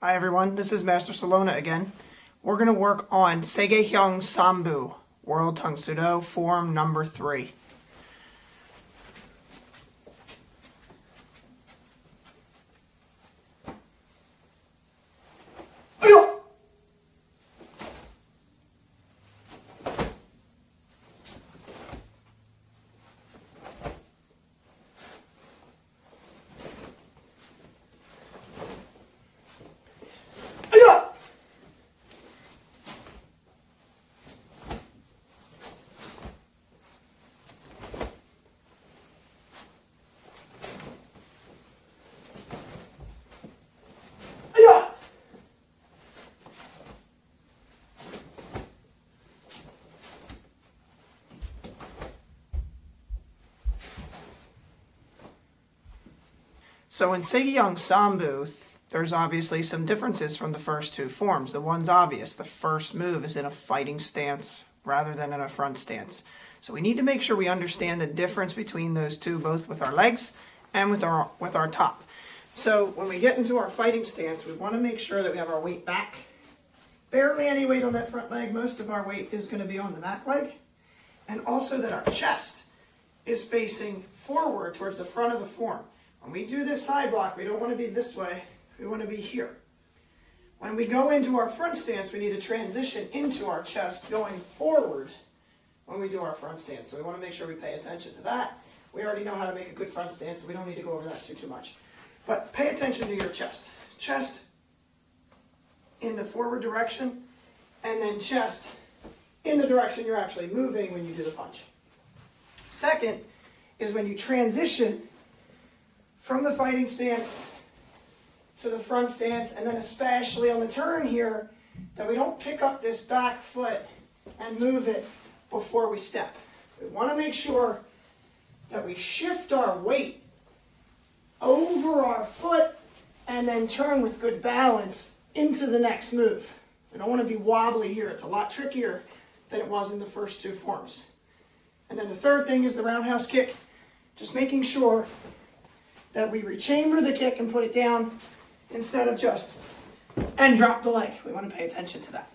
Hi everyone, this is Master Salona again. We're going to work on Sege Hyung Sambu, World Tung Sudo, form number 3. So in Sege Hyung Sambu, there's obviously some differences from the first two forms. The one's obvious. The first move is in a fighting stance rather than in a front stance. So we need to make sure we understand the difference between those two, both with our legs and with our top. So when we get into our fighting stance, we want to make sure that we have our weight back. Barely any weight on that front leg. Most of our weight is going to be on the back leg. And also that our chest is facing forward towards the front of the form. When we do this side block, we don't want to be this way, we want to be here. When we go into our front stance, we need to transition into our chest going forward when we do our front stance. So we want to make sure we pay attention to that. We already know how to make a good front stance, so we don't need to go over that too much. But pay attention to your chest. Chest in the forward direction, and then chest in the direction you're actually moving when you do the punch. Second is when you transition from the fighting stance to the front stance, and then especially on the turn here, that we don't pick up this back foot and move it before we step. We want to make sure that we shift our weight over our foot and then turn with good balance into the next move. We don't want to be wobbly here. It's a lot trickier than it was in the first two forms. And then the third thing is the roundhouse kick. Just making sure that we rechamber the kick and put it down instead of just and drop the leg. We want to pay attention to that.